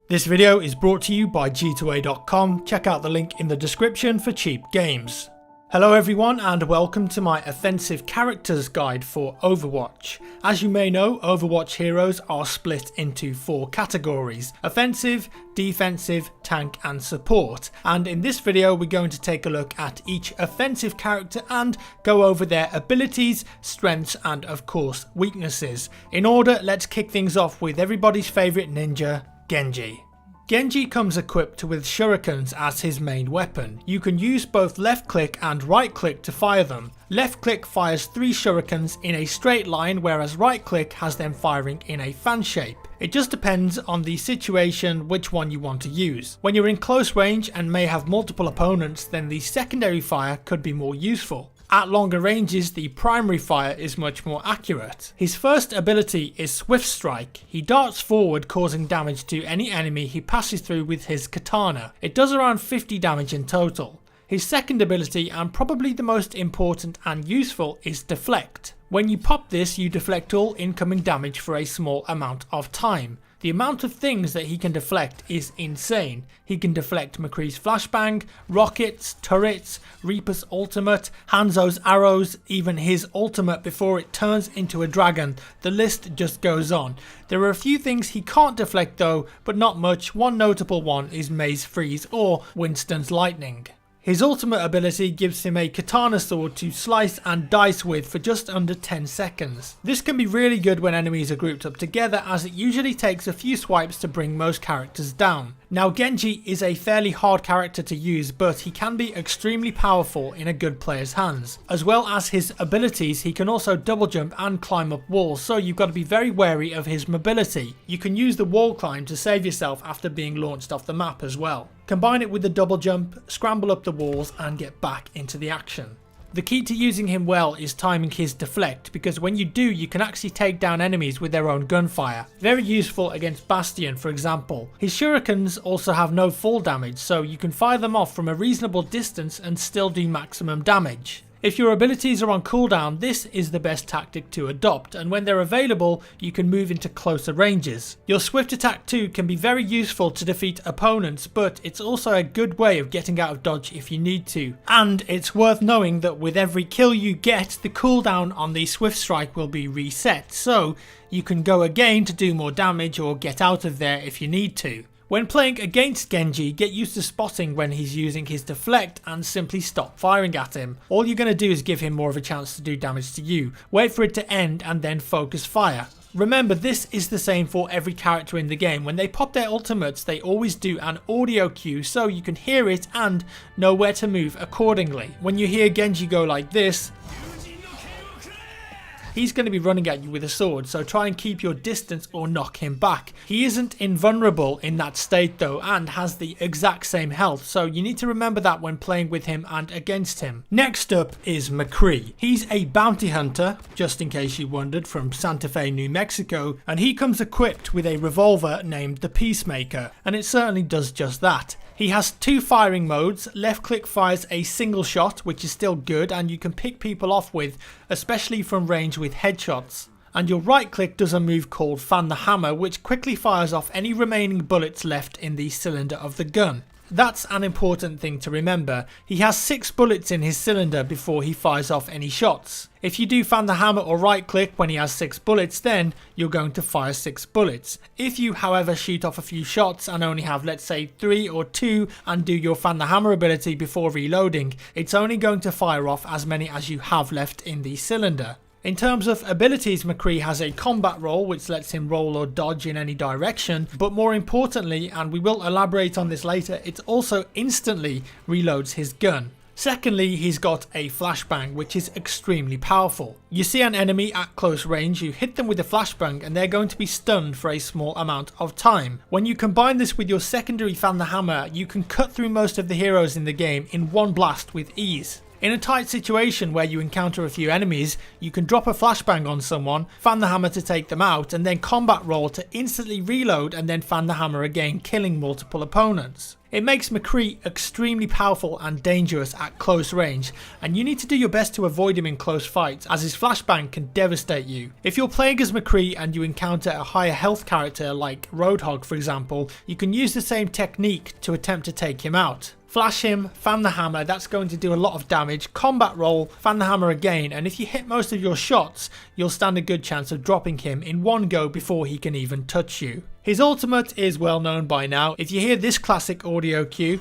This video is brought to you by G2A.com. Check out the link in the description for cheap games. Hello everyone and welcome to my offensive characters guide for Overwatch. As you may know, Overwatch heroes are split into 4 categories: offensive, defensive, tank and support. And in this video we're going to take a look at each offensive character and go over their abilities, strengths and of course weaknesses. In order, let's kick things off with everybody's favourite ninja, GENJI. GENJI comes equipped with shurikens as his main weapon. You can use both left click and right click to fire them. Left click fires 3 shurikens in a straight line, whereas right click has them firing in a fan shape. It just depends on the situation which one you want to use. When you're in close range and may have multiple opponents, then the secondary fire could be more useful. At longer ranges, the primary fire is much more accurate. His first ability is Swift Strike. He darts forward, causing damage to any enemy he passes through with his katana. It does around 50 damage in total. His second ability, and probably the most important and useful, is Deflect. When you pop this, you deflect all incoming damage for a small amount of time. The amount of things that he can deflect is insane. He can deflect MCREE's flashbang, rockets, turrets, Reaper's ultimate, Hanzo's arrows, even his ultimate before it turns into a dragon. The list just goes on. There are a few things he can't deflect though, but not much. One notable one is Mei's freeze or Winston's lightning. His ultimate ability gives him a katana sword to slice and dice with for just under 10 seconds. This can be really good when enemies are grouped up together, as it usually takes a few swipes to bring most characters down. Now GENJI is a fairly hard character to use, but he can be extremely powerful in a good player's hands. As well as his abilities, he can also double jump and climb up walls, so you've got to be very wary of his mobility. You can use the wall climb to save yourself after being launched off the map as well. Combine it with the double jump, scramble up the walls and get back into the action. The key to using him well is timing his deflect, because when you do, you can actually take down enemies with their own gunfire. Very useful against Bastion for example. His shurikens also have no fall damage, so you can fire them off from a reasonable distance and still do maximum damage. If your abilities are on cooldown, this is the best tactic to adopt, and when they're available, you can move into closer ranges. Your swift attack too can be very useful to defeat opponents, but it's also a good way of getting out of dodge if you need to. And it's worth knowing that with every kill you get, the cooldown on the swift strike will be reset, so you can go again to do more damage or get out of there if you need to. When playing against GENJI, get used to spotting when he's using his deflect and simply stop firing at him. All you're going to do is give him more of a chance to do damage to you. Wait for it to end and then focus fire. Remember, this is the same for every character in the game. When they pop their ultimates, they always do an audio cue so you can hear it and know where to move accordingly. When you hear GENJI go like this, he's going to be running at you with a sword, so try and keep your distance or knock him back. He isn't invulnerable in that state though, and has the exact same health, so you need to remember that when playing with him and against him. Next up is MCREE. He's a bounty hunter, just in case you wondered, from Santa Fe, New Mexico, and he comes equipped with a revolver named the Peacemaker, and it certainly does just that. He has 2 firing modes. Left click fires a single shot, which is still good and you can pick people off with, especially from range with headshots. And your right click does a move called Fan the Hammer, which quickly fires off any remaining bullets left in the cylinder of the gun. That's an important thing to remember. He has 6 bullets in his cylinder before he fires off any shots. If you do Fan the Hammer or right click when he has 6 bullets, then you're going to fire 6 bullets. If you however shoot off a few shots and only have, let's say, 3 or 2 and do your Fan the Hammer ability before reloading, it's only going to fire off as many as you have left in the cylinder. In terms of abilities, MCREE has a combat roll which lets him roll or dodge in any direction, but more importantly, and we will elaborate on this later, it also instantly reloads his gun. Secondly, he's got a flashbang, which is extremely powerful. You see an enemy at close range, you hit them with a flashbang and they're going to be stunned for a small amount of time. When you combine this with your secondary Fan the Hammer, you can cut through most of the heroes in the game in one blast with ease. In a tight situation where you encounter a few enemies, you can drop a flashbang on someone, fan the hammer to take them out, and then combat roll to instantly reload and then fan the hammer again, killing multiple opponents. It makes MCREE extremely powerful and dangerous at close range, and you need to do your best to avoid him in close fights as his flashbang can devastate you. If you're playing as MCREE and you encounter a higher health character like Roadhog for example, you can use the same technique to attempt to take him out. Flash him, fan the hammer, that's going to do a lot of damage, combat roll, fan the hammer again, and if you hit most of your shots, you'll stand a good chance of dropping him in one go before he can even touch you. His ultimate is well known by now. If you hear this classic audio cue,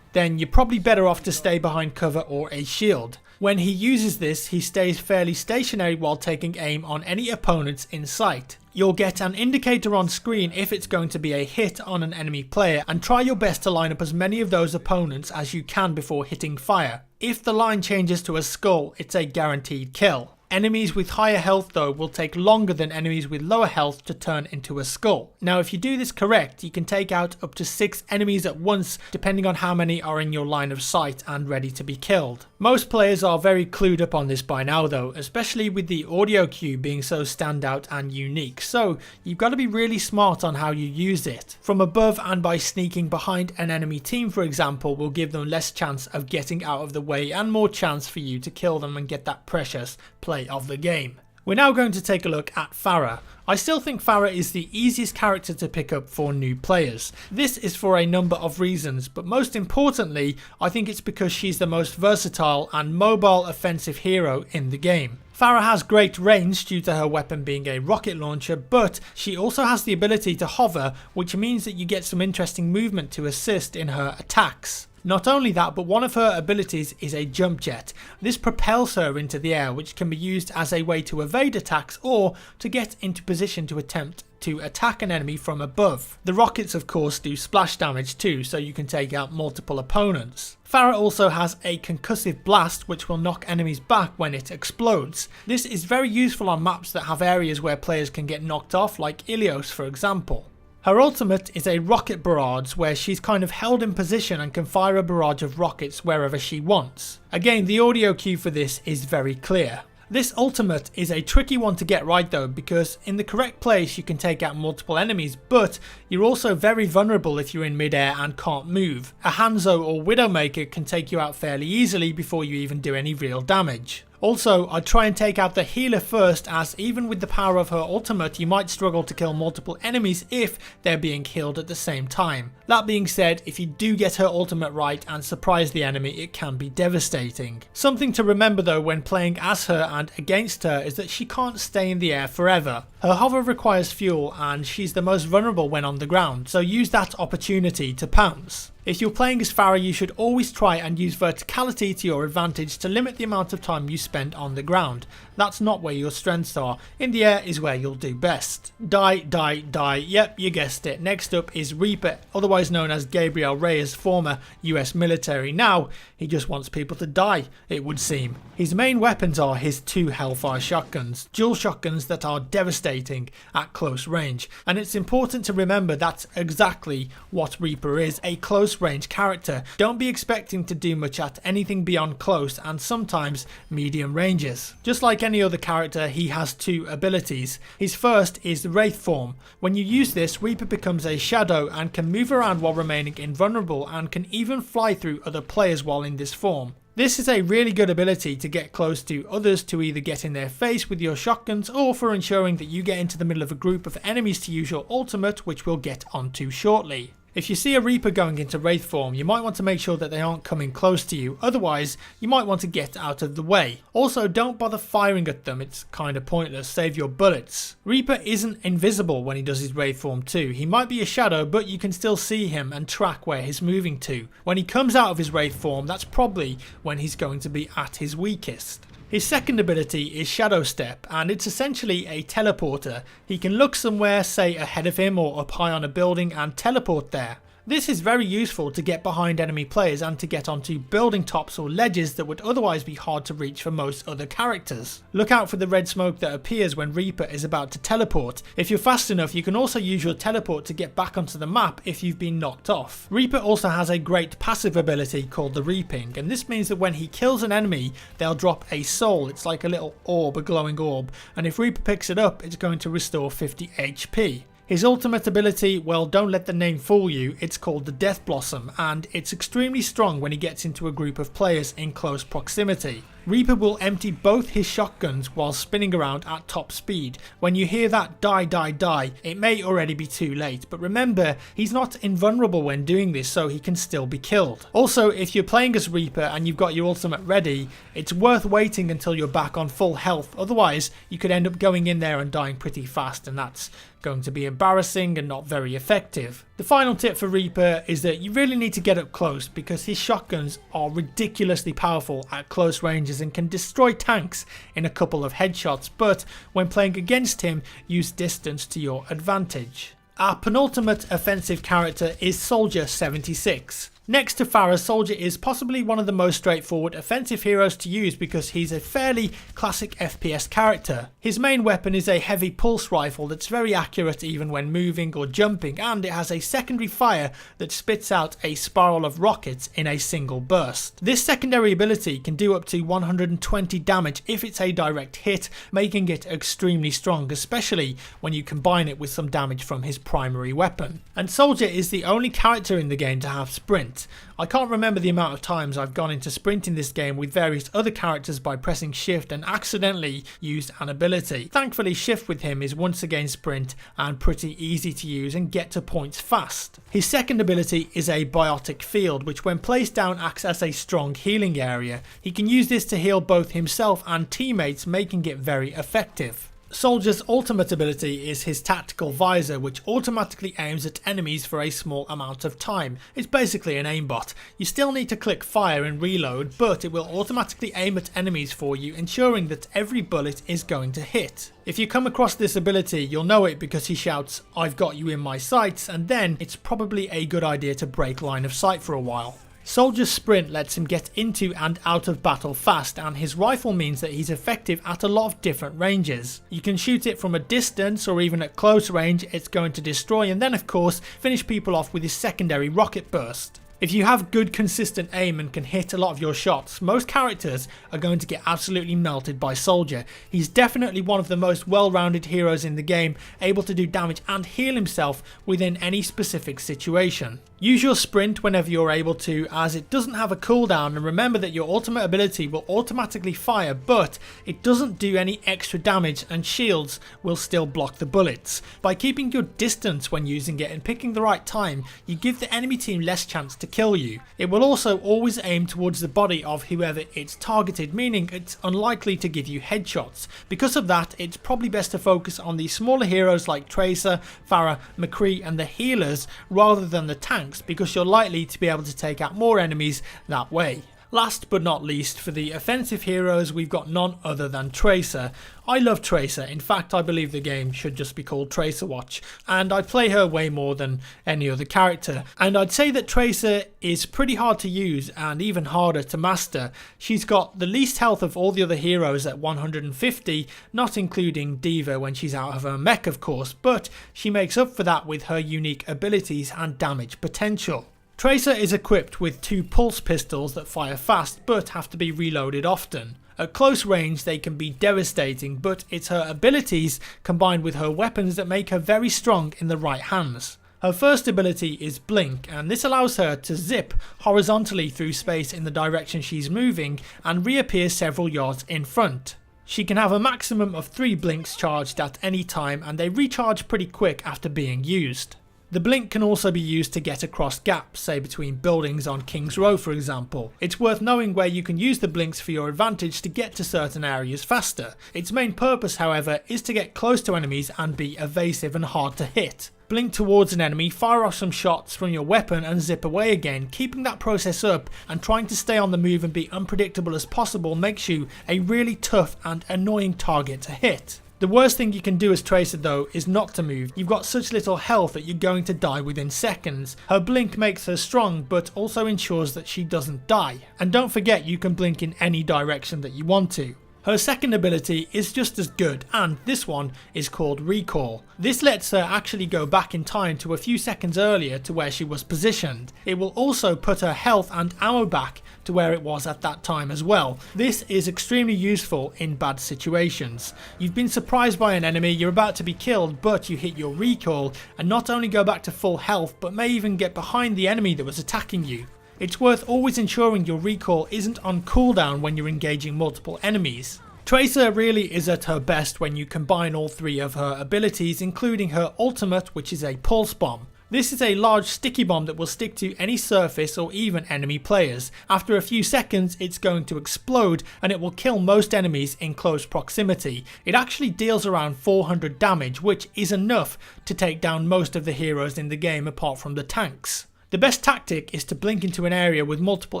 then you're probably better off to stay behind cover or a shield. When he uses this, he stays fairly stationary while taking aim on any opponents in sight. You'll get an indicator on screen if it's going to be a hit on an enemy player, and try your best to line up as many of those opponents as you can before hitting fire. If the line changes to a skull, it's a guaranteed kill. Enemies with higher health though will take longer than enemies with lower health to turn into a skull. Now if you do this correct, you can take out up to 6 enemies at once depending on how many are in your line of sight and ready to be killed. Most players are very clued up on this by now though, especially with the audio cue being so standout and unique, so you've got to be really smart on how you use it. From above and by sneaking behind an enemy team for example will give them less chance of getting out of the way and more chance for you to kill them and get that precious play of the game. We're now going to take a look at Pharah. I still think Pharah is the easiest character to pick up for new players. This is for a number of reasons, but most importantly, I think it's because she's the most versatile and mobile offensive hero in the game. Pharah has great range due to her weapon being a rocket launcher, but she also has the ability to hover, which means that you get some interesting movement to assist in her attacks. Not only that, but one of her abilities is a jump jet. This propels her into the air, which can be used as a way to evade attacks or to get into position to attempt to attack an enemy from above. The rockets of course do splash damage too, so you can take out multiple opponents. Pharah also has a concussive blast which will knock enemies back when it explodes. This is very useful on maps that have areas where players can get knocked off, like Ilios for example. Her ultimate is a rocket barrage where she's kind of held in position and can fire a barrage of rockets wherever she wants. Again, the audio cue for this is very clear. This ultimate is a tricky one to get right though, because in the correct place you can take out multiple enemies, but you're also very vulnerable if you're in midair and can't move. A Hanzo or Widowmaker can take you out fairly easily before you even do any real damage. Also, I'd try and take out the healer first, as even with the power of her ultimate you might struggle to kill multiple enemies if they're being healed at the same time. That being said, if you do get her ultimate right and surprise the enemy, it can be devastating. Something to remember though when playing as her and against her is that she can't stay in the air forever. Her hover requires fuel and she's the most vulnerable when on the ground, so use that opportunity to pounce. If you're playing as Pharah, you should always try and use verticality to your advantage to limit the amount of time you spend on the ground. That's not where your strengths are. In the air is where you'll do best. Die, die, die. Yep, you guessed it. Next up is Reaper, otherwise known as Gabriel Reyes, former US military. Now, he just wants people to die, it would seem. His main weapons are his 2 Hellfire shotguns, dual shotguns that are devastating at close range. And it's important to remember that's exactly what Reaper is, a close range character. Don't be expecting to do much at anything beyond close and sometimes medium ranges. Just like any other character, he has 2 abilities. His first is the Wraith form. When you use this, Reaper becomes a shadow and can move around while remaining invulnerable and can even fly through other players while in this form. This is a really good ability to get close to others to either get in their face with your shotguns or for ensuring that you get into the middle of a group of enemies to use your ultimate, which we'll get onto shortly. If you see a Reaper going into Wraith form, you might want to make sure that they aren't coming close to you, otherwise you might want to get out of the way. Also, don't bother firing at them, it's kinda pointless, save your bullets. Reaper isn't invisible when he does his Wraith form too. He might be a shadow, but you can still see him and track where he's moving to. When he comes out of his Wraith form, that's probably when he's going to be at his weakest. His second ability is Shadow Step, and it's essentially a teleporter. He can look somewhere, say ahead of him or up high on a building, and teleport there. This is very useful to get behind enemy players and to get onto building tops or ledges that would otherwise be hard to reach for most other characters. Look out for the red smoke that appears when Reaper is about to teleport. If you're fast enough, you can also use your teleport to get back onto the map if you've been knocked off. Reaper also has a great passive ability called the Reaping, and this means that when he kills an enemy, they'll drop a soul. It's like a little orb, a glowing orb, and if Reaper picks it up, it's going to restore 50 HP. His ultimate ability, well, don't let the name fool you, it's called the Death Blossom, and it's extremely strong when he gets into a group of players in close proximity. Reaper will empty both his shotguns while spinning around at top speed. When you hear that die die die, it may already be too late, but remember, he's not invulnerable when doing this, so he can still be killed. Also, if you're playing as Reaper and you've got your ultimate ready, it's worth waiting until you're back on full health, otherwise you could end up going in there and dying pretty fast, and that's going to be embarrassing and not very effective. The final tip for Reaper is that you really need to get up close because his shotguns are ridiculously powerful at close ranges and can destroy tanks in a couple of headshots, but when playing against him, use distance to your advantage. Our penultimate offensive character is Soldier 76. Next to Farah, Soldier is possibly one of the most straightforward offensive heroes to use because he's a fairly classic FPS character. His main weapon is a heavy pulse rifle that's very accurate even when moving or jumping, and it has a secondary fire that spits out a spiral of rockets in a single burst. This secondary ability can do up to 120 damage if it's a direct hit, making it extremely strong, especially when you combine it with some damage from his primary weapon. And Soldier is the only character in the game to have sprint. I can't remember the amount of times I've gone into sprint in this game with various other characters by pressing shift and accidentally used an ability. Thankfully, shift with him is once again sprint and pretty easy to use and get to points fast. His second ability is a biotic field, which when placed down acts as a strong healing area. He can use this to heal both himself and teammates, making it very effective. Soldier's ultimate ability is his tactical visor, which automatically aims at enemies for a small amount of time. It's basically an aimbot. You still need to click fire and reload, but it will automatically aim at enemies for you, ensuring that every bullet is going to hit. If you come across this ability, you'll know it because he shouts, "I've got you in my sights," and then it's probably a good idea to break line of sight for a while. Soldier's sprint lets him get into and out of battle fast, and his rifle means that he's effective at a lot of different ranges. You can shoot it from a distance or even at close range, it's going to destroy, and then of course finish people off with his secondary rocket burst. If you have good consistent aim and can hit a lot of your shots, most characters are going to get absolutely melted by Soldier. He's definitely one of the most well-rounded heroes in the game, able to do damage and heal himself within any specific situation. Use your sprint whenever you're able to, as it doesn't have a cooldown, and remember that your ultimate ability will automatically fire, but it doesn't do any extra damage and shields will still block the bullets. By keeping your distance when using it and picking the right time, you give the enemy team less chance to kill you. It will also always aim towards the body of whoever it's targeted, meaning it's unlikely to give you headshots. Because of that, it's probably best to focus on the smaller heroes like Tracer, Farah, MCREE and the healers rather than the tanks, because you're likely to be able to take out more enemies that way. Last but not least, for the offensive heroes, we've got none other than Tracer. I love Tracer. In fact, I believe the game should just be called Tracer Watch, and I play her way more than any other character. And I'd say that Tracer is pretty hard to use and even harder to master. She's got the least health of all the other heroes at 150, not including D.Va when she's out of her mech of course, but she makes up for that with her unique abilities and damage potential. Tracer is equipped with 2 pulse pistols that fire fast but have to be reloaded often. At close range they can be devastating, but it's her abilities combined with her weapons that make her very strong in the right hands. Her first ability is Blink, and this allows her to zip horizontally through space in the direction she's moving and reappear several yards in front. She can have a maximum of 3 blinks charged at any time, and they recharge pretty quick after being used. The blink can also be used to get across gaps, say between buildings on King's Row for example. It's worth knowing where you can use the blinks for your advantage to get to certain areas faster. Its main purpose, however, is to get close to enemies and be evasive and hard to hit. Blink towards an enemy, fire off some shots from your weapon and zip away again. Keeping that process up and trying to stay on the move and be unpredictable as possible makes you a really tough and annoying target to hit. The worst thing you can do as Tracer though is not to move. You've got such little health that you're going to die within seconds. Her blink makes her strong but also ensures that she doesn't die. And don't forget, you can blink in any direction that you want to. Her second ability is just as good, and this one is called Recall. This lets her actually go back in time to a few seconds earlier to where she was positioned. It will also put her health and ammo back to where it was at that time as well. This is extremely useful in bad situations. You've been surprised by an enemy, you're about to be killed, but you hit your recall and not only go back to full health, but may even get behind the enemy that was attacking you. It's worth always ensuring your recall isn't on cooldown when you're engaging multiple enemies. Tracer really is at her best when you combine all three of her abilities, including her ultimate, which is a pulse bomb. This is a large sticky bomb that will stick to any surface or even enemy players. After a few seconds it's going to explode and it will kill most enemies in close proximity. It actually deals around 400 damage, which is enough to take down most of the heroes in the game apart from the tanks. The best tactic is to blink into an area with multiple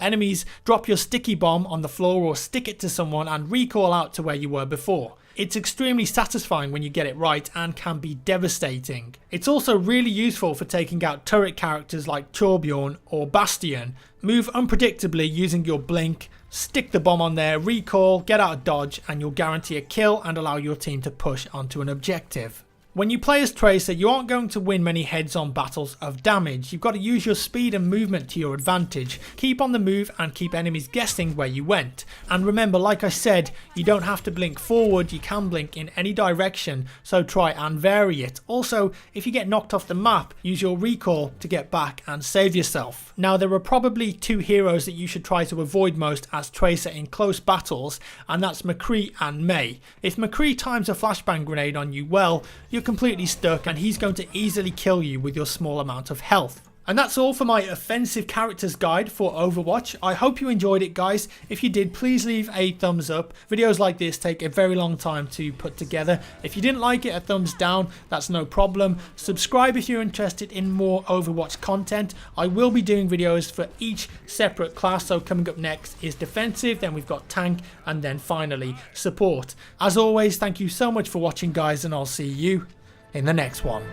enemies, drop your sticky bomb on the floor or stick it to someone and recall out to where you were before. It's extremely satisfying when you get it right and can be devastating. It's also really useful for taking out turret characters like Torbjorn or Bastion. Move unpredictably using your blink, stick the bomb on there, recall, get out of dodge, and you'll guarantee a kill and allow your team to push onto an objective. When you play as Tracer, you aren't going to win many heads-on battles of damage. You've got to use your speed and movement to your advantage. Keep on the move and keep enemies guessing where you went. And remember, like I said, you don't have to blink forward, you can blink in any direction, so try and vary it. Also, if you get knocked off the map, use your recall to get back and save yourself. Now, there are probably two heroes that you should try to avoid most as Tracer in close battles, and that's MCREE and Mei. If MCREE times a flashbang grenade on you well, you're completely stuck and he's going to easily kill you with your small amount of health. And that's all for my offensive characters guide for Overwatch. I hope you enjoyed it, guys. If you did, please leave a thumbs up. Videos like this take a very long time to put together. If you didn't like it, a thumbs down, that's no problem. Subscribe if you're interested in more Overwatch content. I will be doing videos for each separate class, so coming up next is defensive, then we've got tank, and then finally support. As always, thank you so much for watching, guys, and I'll see you in the next one.